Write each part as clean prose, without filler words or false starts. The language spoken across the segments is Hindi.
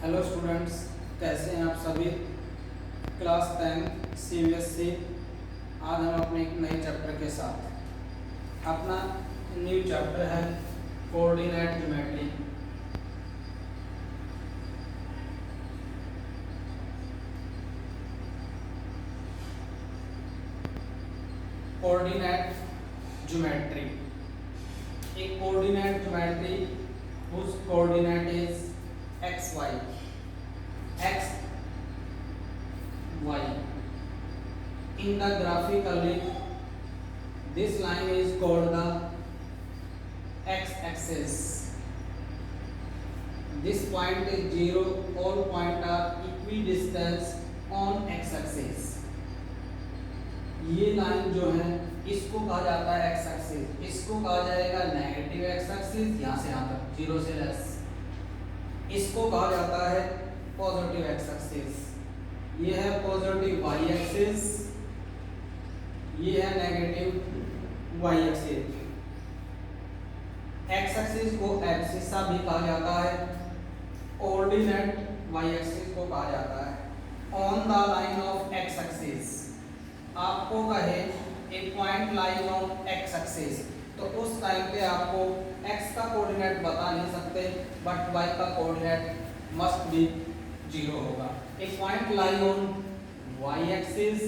हेलो स्टूडेंट्स, कैसे हैं आप सभी। Class 10 CBSE। आज हम अपने एक नए चैप्टर के साथ अपना न्यू चैप्टर है कोऑर्डिनेट ज्योमेट्री। कोऑर्डिनेट ज्योमेट्री, एक coordinate geometry whose coordinate is xy x y. In the graphically, this line is called the x-axis. This point is 0. All points are equidistant on x-axis. ये लाइन जो है इसको कहा जाता है एक्स एक्सिस, इसको कहा जाएगा नेगेटिव एक्स एक्सिस, यहाँ से यहाँ तक 0 से लेस। इसको कहा जाता है पॉजिटिव एक्स एक्सिस। ये है पॉजिटिव वाई एक्सिस, ये है negative Y axis. X axis को एब्सिसा भी कहा जाता है, कोऑर्डिनेट वाई एक्सिस को कहा जाता है। On the line of x axis, आपको कहे एक point line on X axis, तो उस टाइम पे आपको एक्स का कोऑर्डिनेट बता नहीं सकते, बट वाई का कोऑर्डिनेट मस्ट बी 0 होगा। एक point line on Y axis,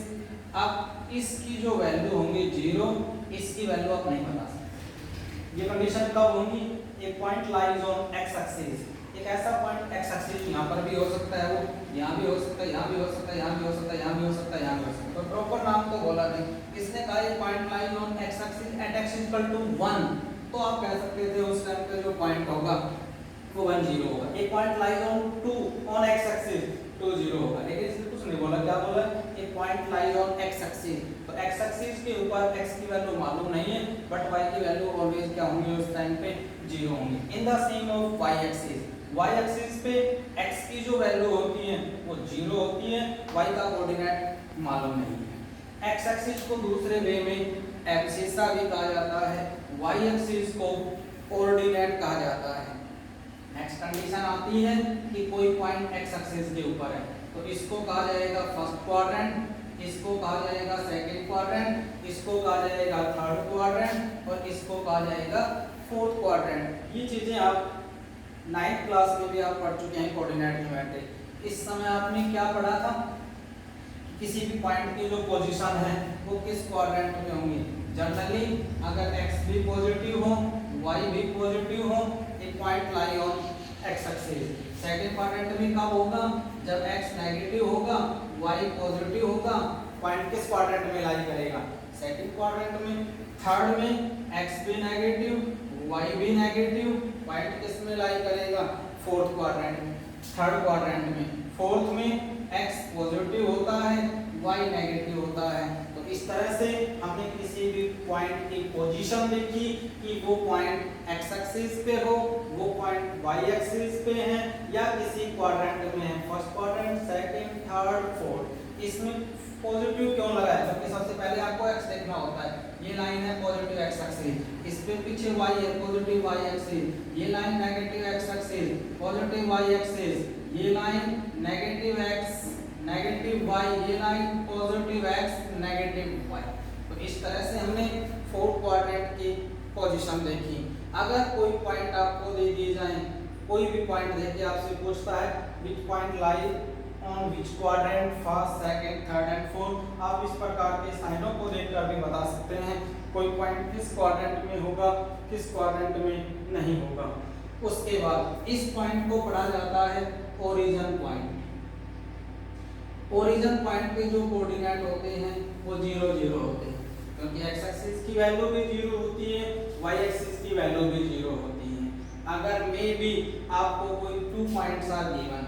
अब इसकी जो वैल्यू होंगी 0, इसकी वैल्यू आप नहीं बता सकते। ये कंडीशन कब होगी? एक point lies on X axis, एक ऐसा पॉइंट एक्स एक्सिस यहाँ पर भी हो सकता है, वो यहाँ भी हो सकता है, यहाँ भी हो सकता है, यहाँ भी हो सकता है, यहाँ भी हो सकता है, यहाँ भी हो सकता है। तो प्रॉपर नाम तो बोला नहीं, इसने कहा ये point line on X axis at x equal to 1, तो आप कह सकते थे उस टाइम पे जो पॉइंट होगा वो 1 0 होगा। एक point line on 2 on x axis तो 0 होगा, लेकिन इसने कुछ नहीं बोला। क्या बोला? एक point line on x axis, तो x एक्सिस के ऊपर x की वैल्यू मालूम नहीं है, बट y की वैल्यू ऑलवेज क्या होंगी उस टाइम पे 0 होंगी। In the same of y axis, y axis पे x की जो वैल्यू होती है वो 0 होती है, y का कोऑर्डिनेट मालूम नहीं है। x एक्सिस को दूसरे वे में एब्सिसा भी कहा जाता है, y एक्सिस को कोऑर्डिनेट कहा जाता है। नेक्स्ट कंडीशन आती है कि कोई पॉइंट x एक्सिस के ऊपर है, तो इसको कहा जाएगा फर्स्ट क्वाड्रेंट, इसको कहा जाएगा सेकंड क्वाड्रेंट, इसको कहा जाएगा थर्ड क्वाड्रेंट और इसको कहा जाएगा फोर्थ क्वाड्रेंट। ये चीजें आप 9th क्लास में भी आप पढ़ चुके हैं कोऑर्डिनेट ज्योमेट्री। इस समय आपने क्या पढ़ा था? किसी भी पॉइंट की जो पोजीशन है वो किस क्वाड्रेंट में होंगी। जनरली अगर x भी पॉजिटिव हो, y भी पॉजिटिव हो, एक point lie on x axis. Second quadrant में कब होगा? जब x नेगेटिव होगा, y पॉजिटिव होगा, पॉइंट किस क्वाड्रेंट में लाई करेगा? सेकंड क्वाड्रेंट में। थर्ड में x भी नेगेटिव, y भी नेगेटिव, पॉइंट किस में लाई करेगा? फोर्थ क्वाड्रेंट में, थर्ड क्वाड्रेंट में। फोर्थ में x पॉजिटिव होता है, y नेगेटिव होता है। तो इस तरह से हमने किसी भी पॉइंट की पोजीशन देखी कि वो पॉइंट x एक्सिस पे हो, वो पॉइंट y एक्सिस पे है या किसी क्वाड्रेंट में है, first quadrant, second, third, fourth. इसमें पॉजिटिव क्यों लगा है? क्योंकि सबसे पहले आपको x देखना होता है। ये लाइन है पॉजिटिव x एक्सिस, इस पे पीछे y है पॉजिटिव y एक्सिस, ये line negative x axis, positive y axis, ये line negative x negative y, ये line positive x negative y। तो इस तरह से हमने फोर्थ क्वाड्रेंट की पोजीशन देखी। अगर कोई पॉइंट आपको दे दिए जाए, कोई भी पॉइंट देके आपसे पूछता है which point lie on which quadrant, first, second, third and fourth, आप इस प्रकार के साइनों को देखकर भी बता सकते हैं कोई पॉइंट किस क्वाड्रेंट में होगा, किस क्वाड्रेंट में नहीं होगा। उसके बाद इस पॉइंट को पढ़ा जाता है ओरिजिन पॉइंट। ओरिजिन पॉइंट पे जो कोऑर्डिनेट होते हैं वो 0 0 होते हैं, क्योंकि x एक्सिस की वैल्यू भी 0 होती है, y एक्सिस की वैल्यू भी 0 होती है। अगर मे बी आपको कोई 2 पॉइंट्स आर गिवन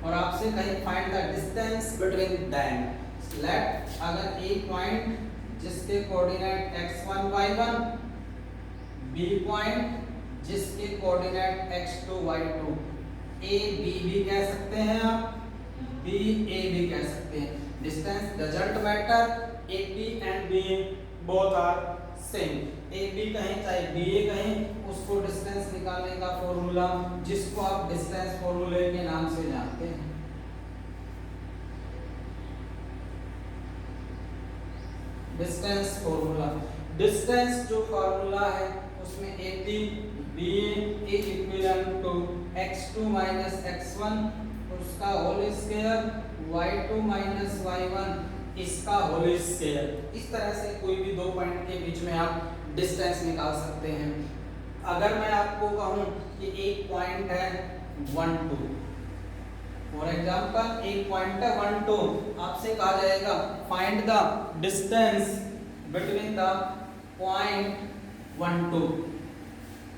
और आपसे कहीं find the distance between them, let अगर एक पॉइंट जिसके coordinate x1 y1, B point जिसके coordinate x2 y2, a b भी कह सकते हैं आप, b a भी कह सकते हैं। Distance doesn't matter, a p and b both are same. A B कहें चाहे बी ए कहें, उसको डिस्टेंस निकालने का फॉर्मूला जिसको आप डिस्टेंस फॉर्मूले के नाम से जानते हैं। डिस्टेंस फॉर्मूला, डिस्टेंस जो फॉर्मूला है उसमें A B B A equivalent to x2 minus x1 उसका whole square, y2 minus y1 इसका होल स्क्वायर। इस तरह से कोई भी दो पॉइंट के बीच में आप डिस्टेंस निकाल सकते हैं। अगर मैं आपको कहूं कि एक पॉइंट है 1 2, फॉर एग्जांपल एक पॉइंट है 1 2, आपसे कहा जाएगा find the distance between the point 1 2।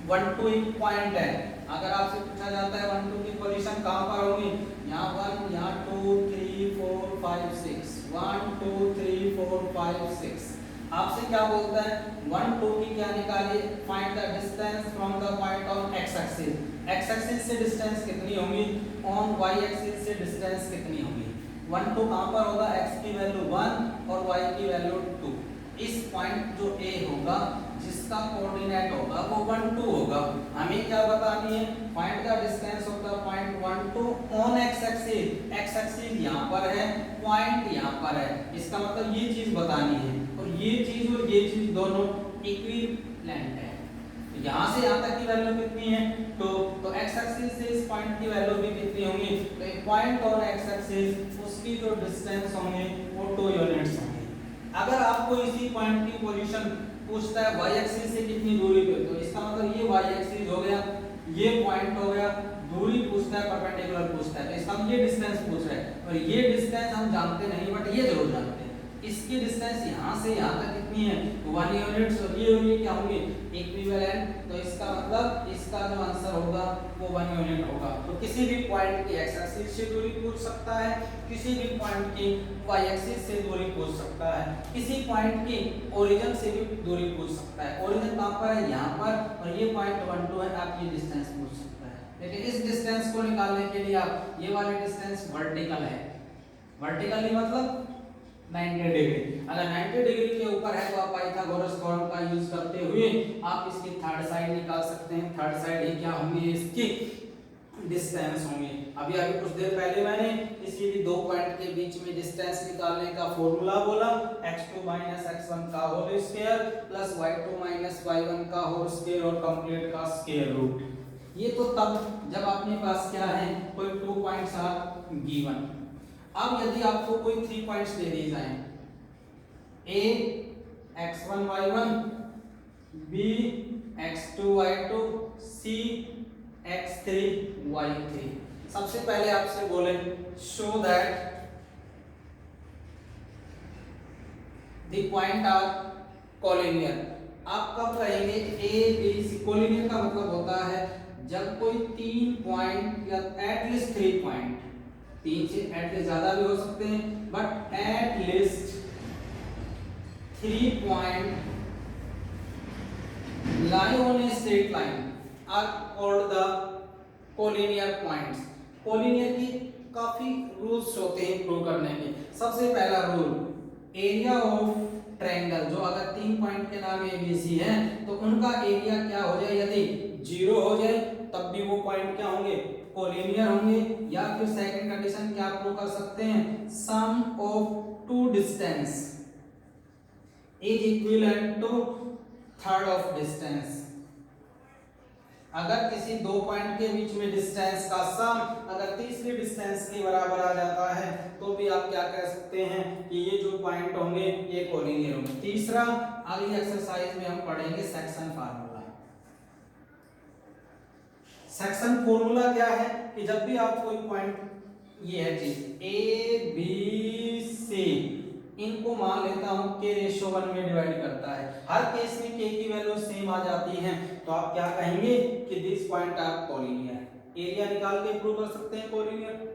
1 2 एक पॉइंट है, अगर आपसे पूछा जाता है 1 2 की पोजीशन कहां पर होगी, यहाँ 1 यहाँ 2 3 4 5 6 1 2 3 4 5 6। आपसे क्या बोलता है 1 2 की क्या निकालिए, find the distance from the point on x axis. x axis से डिस्टेंस कितनी होगी, ऑन y एक्सिस से डिस्टेंस कितनी होगी। 1 2 कहां पर होगा, x की वैल्यू 1 और y की वैल्यू 2। इस पॉइंट जो A होगा जिसका कोऑर्डिनेट होगा वो 1 2 होगा। हमें क्या बतानी है, find the distance of the point 1 2 on x axis. x axis यहां पर है, पॉइंट यहां पर है, इसका मतलब ये चीज बतानी है। और ये चीज और ये चीज दोनों इक्विवेलेंट है। तो यहां से यहां तक की वैल्यू कितनी है, तो x एक्सिस से इस पॉइंट की वैल्यू भी कितनी होगी, तो एक पॉइंट और x एक्सिस उसकी जो डिस्टेंस होंगे वो 2 यूनिट्स होंगे। अगर आपको इसी पॉइंट की पोजीशन पूछता है y एक्सिस से कितनी दूरी पे, तो इसका मतलब ये y एक्सिस हो गया, ये पॉइंट हो गया, दूरी पूछता है परपेंडिकुलर पूछता है, तो इसका मतलब ये डिस्टेंस पूछ रहा है। और ये डिस्टेंस हम जानते नहीं बट ये जरूर जानते हैं, इसकी डिस्टेंस यहां से यहां तक कितनी है 1 यूनिट्स, और ये क्या होंगे इक्विवेलेंट। तो इसका मतलब इसका जो आंसर होगा वो 1 यूनिट होगा। तो किसी भी पॉइंट की x एक्सिस से दूरी पूछ सकता है, किसी भी पॉइंट की y एक्सिस से दूरी पूछ सकता है, किसी पॉइंट की ओरिजिन से भी दूरी पूछ सकता है। ओरिजिन कहां पर है, यहां पर, और ये पॉइंट 1 2 है, आप ये डिस्टेंस पूछ सकता है। लेकिन इस डिस्टेंस को निकालने के लिए आप ये वाली डिस्टेंस वर्टिकल है, वर्टिकली मतलब 90 डिग्री। अगर 90 डिग्री के ऊपर है तो आप पाइथागोरस थ्योरम का यूज करते हुए आप इसकी थर्ड साइड निकाल सकते हैं। थर्ड साइड ही क्या होंगी, इसकी डिस्टेंस होंगी। अभी कुछ देर पहले मैंने किसी भी दो पॉइंट के बीच में डिस्टेंस निकालने का फॉर्मूला बोला, x2 x1 का whole square plus y2 y1 का होल स्क्वायर और कंप्लीट का स्क्वायर रूट। ये तो तब जब आपके पास क्या है, कोई 2 पॉइंट्स आर गिवन। अब यदि आपको कोई 3 पॉइंट्स दे दिए जाएं, a x1 y1, b x2 y2, c x3 y3। सबसे पहले आपसे बोले show that the point are collinear. आप कब कहेंगे a b c, कोलिनियर का मतलब होता है जब कोई 3 पॉइंट या एटलीस्ट 3 पॉइंट, 3 से एटलीस्ट ज्यादा भी हो सकते हैं but at least 3 point lie on a straight line are called the collinear points। Collinear की काफी रूल्स होते हैं प्रूव करने के। सबसे पहला रूल, एरिया ऑफ ट्रायंगल, जो अगर 3 पॉइंट के नाम ए बी सी है तो उनका एरिया क्या हो जाए, यदि 0 हो जाए तब भी वो पॉइंट क्या होंगे, कोलिनियर होंगे। या फिर सेकंड कंडीशन क्या प्रूव कर सकते हैं, sum of 2 distance is equivalent to third of distance. अगर किसी दो पॉइंट के बीच में डिस्टेंस का सम अगर तीसरी डिस्टेंस के बराबर आ जाता है तो भी आप क्या कह सकते हैं कि ये जो पॉइंट होंगे ये कोलिनियर होंगे। तीसरा, अगली एक्सरसाइज में हम पढ़ेंगे सेक्शन फार्मूला। सेक्शन फार्मूला क्या है कि जब भी आप कोई पॉइंट, ये है चीज ए बी सी, इनको मान लेता हूं k रेशियो 1 में डिवाइड करता है, हर केस में k की वैल्यू सेम आ जाती है, तो आप क्या कहेंगे कि this point are collinear. Area निकाल के प्रूव कर सकते हैं कोलिनियर।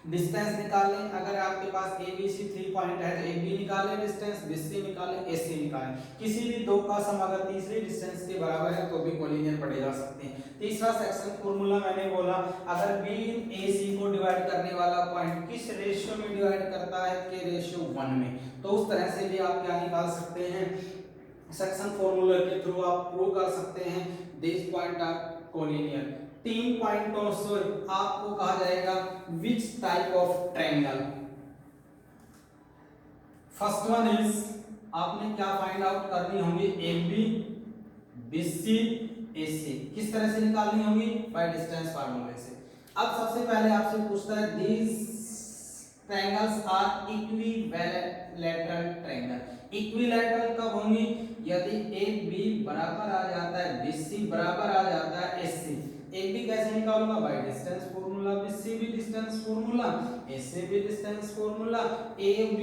डिस्टेंस निकाल लें, अगर आपके पास ए बी सी 3 पॉइंट है तो ए बी निकालें डिस्टेंस, बी सी निकालें, ए सी निकालें। किसी भी दो का सम अगर तीसरी डिस्टेंस के बराबर है तो भी कोलिनियर पढ़े जा सकते हैं। तीसरा सेक्शन फार्मूला मैंने बोला, अगर बी ए सी को डिवाइड करने वाला पॉइंट किस रेशियो में डिवाइड करता है, के रेशियो 1 में, तो उस तरह से भी आप क्या निकाल सकते हैं, सेक्शन फॉर्मूला के थ्रू आप प्रूव कर सकते हैं दिस पॉइंट आर कोलिनियर। 3 पॉइंटों से आपको कहा जाएगा which type of triangle. First one is, आपने क्या फाइंड आउट करनी होंगी, ए बी BC AC किस तरह से निकालनी होगी, बाय डिस्टेंस फार्मूले से। अब सबसे पहले आपसे पूछता है these triangles are equilateral triangle. Equilateral कब होंगी, यदि AB बराबर आ जाता है BC बराबर आ जाता है AC। AB कैसे निकालूंगा, बाय डिस्टेंस फार्मूला, BC भी डिस्टेंस फार्मूला, AC भी डिस्टेंस फार्मूला। AB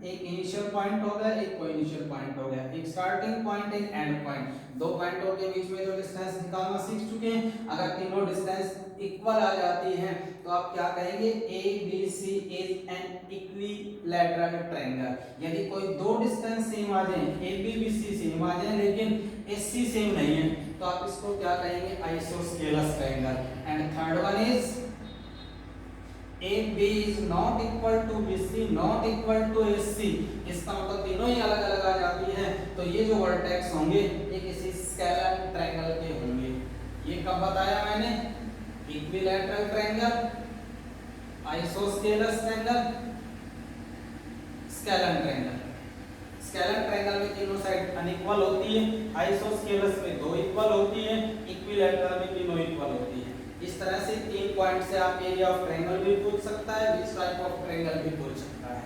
एक इनिशियल पॉइंट हो गया, एक कोई इनिशियल पॉइंट हो गया, एक स्टार्टिंग पॉइंट, एक एंड पॉइंट। दो पॉइंटों के बीच में जो डिस्टेंस निकालना सीख चुके हैं। अगर तीनों डिस्टेंस इक्वल आ जाती हैं तो आप क्या कहेंगे, ABC is an equilateral triangle. यदि कोई दो डिस्टेंस सेम आ जाए, AB BC सेम आ जाए लेकिन AC सेम नहीं है, तो आप इसको क्या कहेंगे, isosceles triangle. And third one is AB is not equal to BC not equal to AC। इसका मतलब तीनों ही अलग अलग आ जाती है, तो ये जो वर्टेक्स होंगे ये किसी स्केलर ट्रायंगल के होंगे। ये कब बताया मैंने, equilateral triangle, isosceles triangle, scalar triangle. Scalar triangle में तीनों साइड अनइक्वल होती है, आइसोस्केलस में दो इक्वल होती है, इक्विलैटरल में तीनों इक्वल होती है। इस तरह से 3 पॉइंट से आप एरिया ऑफ ट्रायंगल भी पूछ सकता है, विच टाइप ऑफ ट्रायंगल भी पूछ सकता है।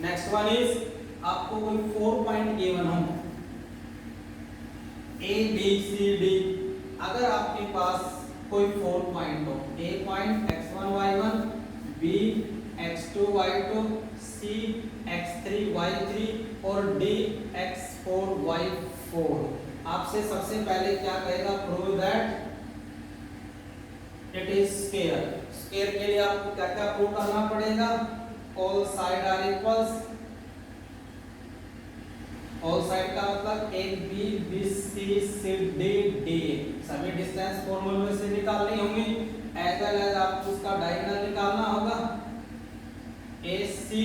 नेक्स्ट वन इज, आपको कोई 4 पॉइंट गिवन हो A B C D। अगर आपके पास कोई 4 पॉइंट हो, A point x1 y1, B x2 y2, C x3 y3 और D x4 y4। आपसे सबसे पहले क्या कहेगा, prove that it is square. Square के लिए आपको क्या क्या प्रूव करना पड़ेगा, all side are equals. All side का मतलब A B B C C D D सभी डिस्टेंस फॉर्मूले से निकालनी होंगी। एज वेल एज आपको उसका डायगोनल निकालना होगा, AC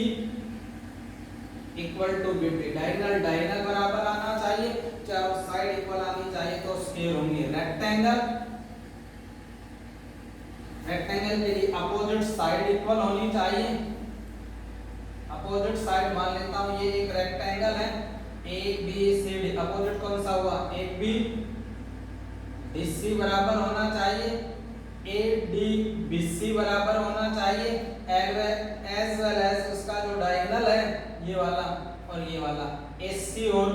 equal to BD। Diagonal diagonal बराबर आना चाहिए, चारों साइड इक्वल आनी चाहिए, तो स्क्वायर होंगे। रेक्टेंगल, रेक्टेंगल के लिए अपोजिट साइड इक्वल होनी चाहिए। अपोजिट साइड मान लेता हूं ये एक रेक्टेंगल है, A B C D। Opposite कौन सा हुआ, AB BC बराबर होना चाहिए, AD BC बराबर होना चाहिए। एज वेल एज उसका जो डायगोनल है ये वाला और ये वाला, AC और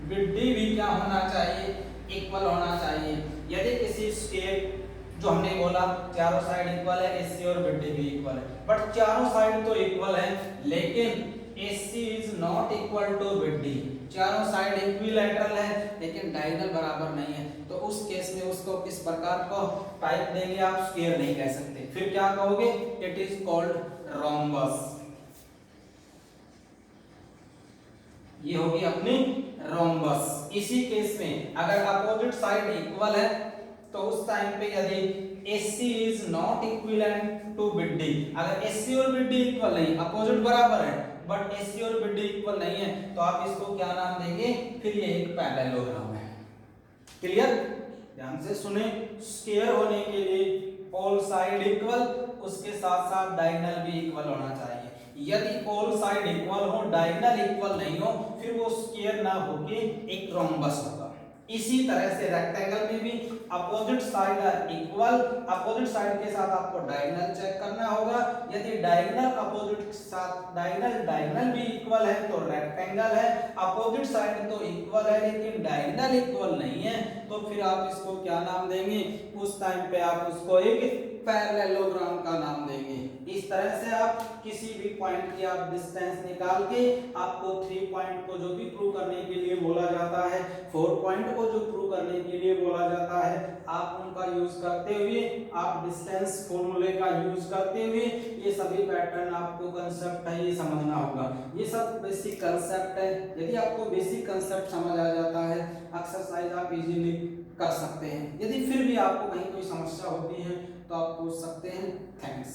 BD भी क्या होना चाहिए, इक्वल होना चाहिए। यदि किसी स्केल, जो हमने बोला चारों साइड इक्वल है, AC और BD भी इक्वल है, बट चारों साइड तो इक्वल है लेकिन AC is not equal to BD। चारों साइड इक्विलैटरल है लेकिन डायगोनल बराबर नहीं है, तो उस केस में उसको किस प्रकार को टाइप देंगे, आप स्क्वायर नहीं कह सकते, फिर क्या कहोगे, इट इज कॉल्ड रोम्बस। ये होगी अपनी रोम्बस। इसी केस में अगर अपोजिट साइड इक्वल है तो उस टाइम पे यदि AC is not equivalent to BD, अगर AC और BD इक्वल नहीं, अपोजिट बराबर है बट AC और BD इक्वल नहीं है, तो आप इसको क्या नाम देंगे, फिर ये एक पैरेललोग्राम है। क्लियर, ध्यान से सुने। स्क्वायर होने के लिए ऑल साइड इक्वल, उसके साथ साथ डायगोनल भी इक्वल होना चाहिए। यदि ऑल साइड इक्वल हो, डायगोनल इक्वल नहीं हो, फिर वो स्क्वायर ना होके एक रोम्बस होगा। इसी तरह से रेक्टेंगल में भी opposite side are equal, opposite side के साथ आपको डायगोनल चेक करना होगा। यदि डायगोनल अपोजिट के साथ डायगोनल भी इक्वल है तो रेक्टेंगल है, अपोजिट साइड तो इक्वल है लेकिन डायगोनल इक्वल नहीं है, तो फिर आप इसको क्या नाम देंगे, उस टाइम पे आप उसको एक पैरेललोग्राम का नाम देंगे। इस तरह से आप किसी भी पॉइंट की आप डिस्टेंस निकाल के आपको 3 पॉइंट को जो भी प्रूव करने के लिए बोला जाता है, 4 पॉइंट को जो प्रूव करने के लिए बोला जाता है, आप उनका यूज करते हुए, आप डिस्टेंस फॉर्मूले का यूज करते हुए ये सभी पैटर्न आपको कंसेप्ट है ये समझना होगा। ये सब बेसिक कंसेप्ट है। यदि आपको बेसिक कंसेप्ट समझ आ जाता है, एक्सरसाइज आप इजीली कर सकते हैं। यदि फिर भी आपको कहीं कोई समस्या होती है तो आप पूछ सकते हैं। थैंक्स।